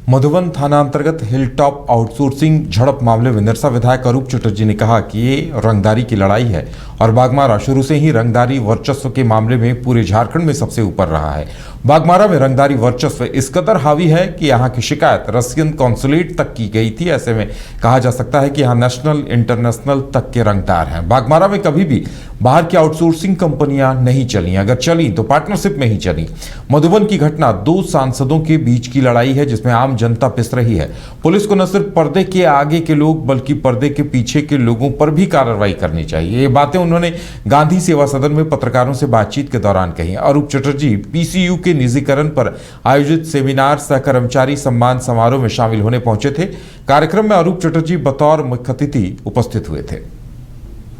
मधुबन थाना अंतर्गत hilltop outsourcing झड़प मामले में निरसा विधायक अरूप चटर्जी ने कहा कि ये रंगदारी की लड़ाई है और बाघमारा शुरू से ही रंगदारी वर्चस्व के मामले में पूरे झारखंड में सबसे ऊपर रहा है। बाघमारा में रंगदारी वर्चस्व इस कदर हावी है कि यहाँ की शिकायत रशियन कॉन्सुलेट तक की गई थी। ऐसे में कहा जा सकता है कि यहाँ नेशनल इंटरनेशनल तक के रंगदार हैं। बाघमारा में कभी भी बाहर की आउटसोर्सिंग कंपनियां नहीं चली, अगर चली तो पार्टनरशिप में ही चली। मधुबन की घटना दो सांसदों के बीच की लड़ाई है जिसमें आम जनता पिस रही है। पुलिस को न सिर्फ पर्दे के आगे के लोग बल्कि पर्दे के पीछे के लोगों पर भी कार्रवाई करनी चाहिए। ये बातें उन्होंने गांधी सेवा सदन में पत्रकारों से बातचीत के दौरान कही। अरूप चटर्जी पीसीयू के निजीकरण पर आयोजित सेमिनार सह कर्मचारी सम्मान समारोह में शामिल होने पहुंचे थे। कार्यक्रम में अरूप चटर्जी बतौर मुख्य अतिथि उपस्थित हुए थे।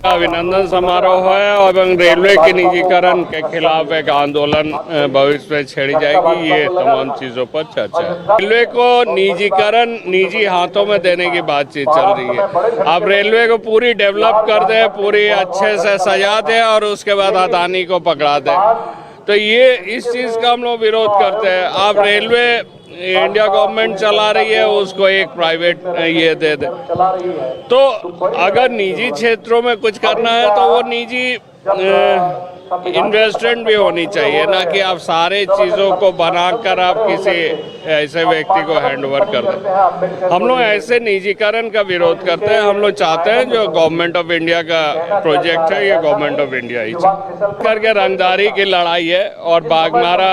अभिनंदन समारोह है और रेलवे के निजीकरण के खिलाफ एक आंदोलन भविष्य में छेड़ी जाएगी। ये तमाम चीजों पर चर्चा है। रेलवे को निजीकरण निजी हाथों में देने की बातचीत चल रही है। अब रेलवे को पूरी डेवलप कर दे, पूरी अच्छे से सजा दे और उसके बाद अदानी को पकड़ा दे, तो ये इस चीज का हम लोग विरोध करते हैं। आप रेलवे इंडिया गवर्नमेंट चला रही है, उसको एक प्राइवेट ये दे दे। तो अगर निजी क्षेत्रों में कुछ करना है तो वो निजी इन्वेस्टमेंट भी होनी चाहिए, ना कि आप सारे चीज़ों को बनाकर आप किसी ऐसे व्यक्ति को हैंडओवर कर दें। हम लोग ऐसे निजीकरण का विरोध करते हैं। हम लोग चाहते हैं जो गवर्नमेंट ऑफ इंडिया का प्रोजेक्ट है ये गवर्नमेंट ऑफ इंडिया ही करके रंगदारी की लड़ाई है और बाघमारा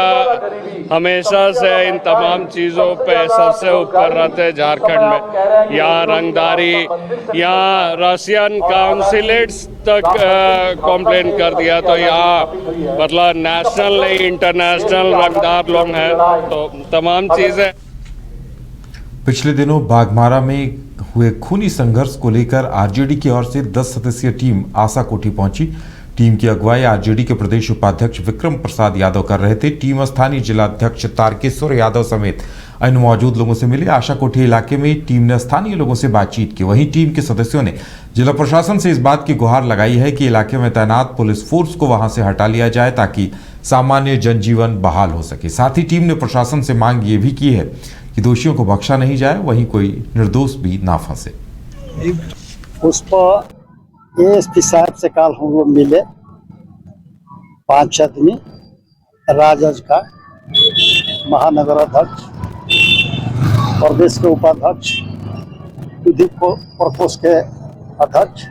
हमेशा से इन तमाम चीज़ों पे सबसे ऊपर रहते हैं झारखंड में। यहाँ रंगदारी, यहाँ रशियन काउंसिलेट्स तक कंप्लेन कर दिया, तो यहाँ मतलब नेशनल नहीं इंटरनेशनल रंगदार लोग हैं, तो तमाम चीजें। पिछले दिनों बाघमारा में हुए खूनी संघर्ष को लेकर आरजेडी की ओर से 10 सदस्यीय टीम आशा कोठी पहुंची। टीम की अगुवाई आरजेडी के प्रदेश उपाध्यक्ष विक्रम प्रसाद यादव कर रहे थे। टीम स्थानीय जिलाध्यक्ष तारकेश्वर यादव समेत अन्य मौजूद लोगों से मिले। आशा कोठी इलाके में टीम ने स्थानीय लोगों से बातचीत की। वहीं टीम के सदस्यों ने जिला प्रशासन से इस बात की गुहार लगाई है कि इलाके में तैनात पुलिस फोर्स को वहां से हटा लिया जाए ताकि सामान्य जनजीवन बहाल हो सके। साथ ही टीम ने प्रशासन से मांग ये भी की है कि दोषियों को बख्शा नहीं जाए, वहीं कोई निर्दोष भी ना फंसे। एएसपी साहब से कल हम लोग मिले, 5 आदमी, राजज का महानगर अध्यक्ष, प्रदेश के उपाध्यक्ष, विधि प्रकोष्ठ के अध्यक्ष।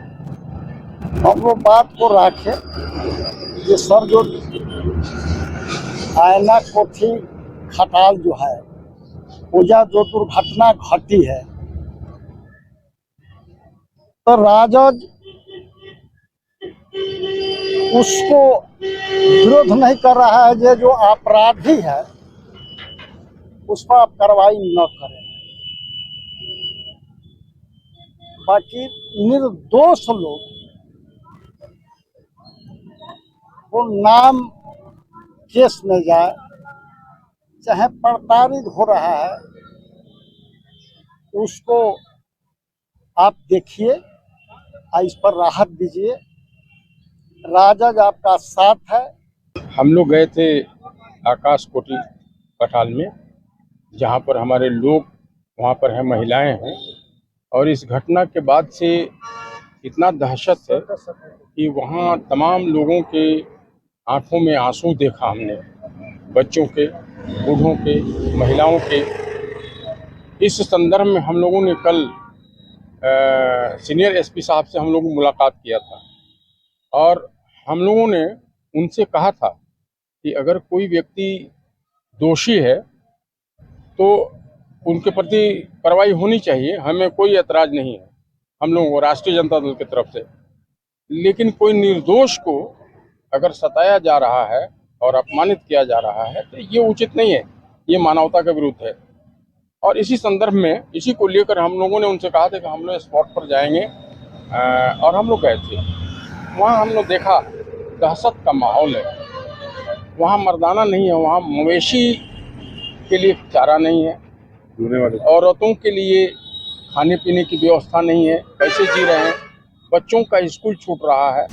हम लोग बात को रखे ये सर जो आयना कोठी खटाल जो है पूजा जो दुर्घटना घटी है, तो राजद उसको विरोध नहीं कर रहा है। जो अपराधी है उस पर आप कार्रवाई न करें, बाकी निर्दोष लोग वो नाम केस में जाए, चाहे प्रताड़ित हो रहा है उसको आप देखिए, इस पर राहत दीजिए। राजद आपका साथ है। हम लोग गए थे आकाश कोठी कठाल में, जहाँ पर हमारे लोग वहाँ पर हैं, महिलाएं हैं, और इस घटना के बाद से इतना दहशत है कि वहाँ तमाम लोगों के आंखों में आंसू देखा हमने, बच्चों के, बूढ़ों के, महिलाओं के। इस संदर्भ में हम लोगों ने कल सीनियर एसपी साहब से हम लोग मुलाकात किया था और हम लोगों ने उनसे कहा था कि अगर कोई व्यक्ति दोषी है तो उनके प्रति कार्रवाई होनी चाहिए, हमें कोई ऐतराज नहीं है हम लोगों को राष्ट्रीय जनता दल की तरफ से। लेकिन कोई निर्दोष को अगर सताया जा रहा है और अपमानित किया जा रहा है तो ये उचित नहीं है, ये मानवता के विरुद्ध है। और इसी संदर्भ में इसी को लेकर हम लोगों ने उनसे कहा था कि हम लोग स्पॉट पर जाएंगे और हम लोग गए थे। वहाँ हम लोग देखा दहशत का माहौल है, वहाँ मर्दाना नहीं है, वहाँ मवेशी के लिए चारा नहीं है, औरतों के लिए खाने पीने की व्यवस्था नहीं है, कैसे जी रहे हैं, बच्चों का स्कूल छूट रहा है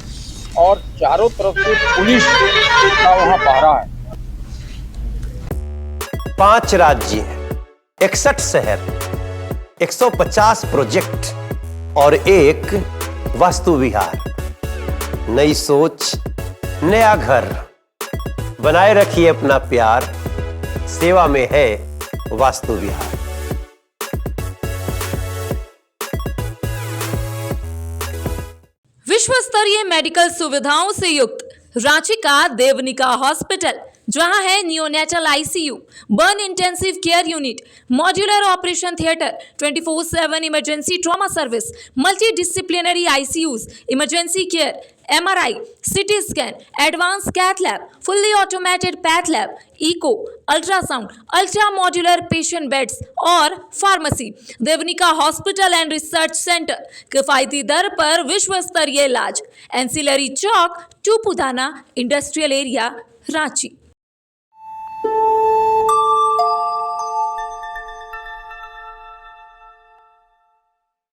और चारों तरफ से पुलिस का वहाँ पहरा है। 5 राज्य हैं 61 शहर, 150 प्रोजेक्ट और एक वास्तु विहार। नई सोच, नया घर। बनाए रखिए अपना प्यार, सेवा में है वास्तु विहार। विश्व स्तरीय मेडिकल सुविधाओं से युक्त रांची का देवनिका हॉस्पिटल, जहां है neonatal ICU, burn intensive care unit, modular operation theatre, 24/7 emergency trauma service, multidisciplinary ICUs, emergency care, MRI, CT scan, advance cath lab, fully automated path lab, echo, ultrasound, ultra modular patient beds और pharmacy. Devnika hospital and research centre, किफायती दर पर विश्व स्तरीय इलाज। एंसिलरी चौक, Tupudana industrial area, Ranchi.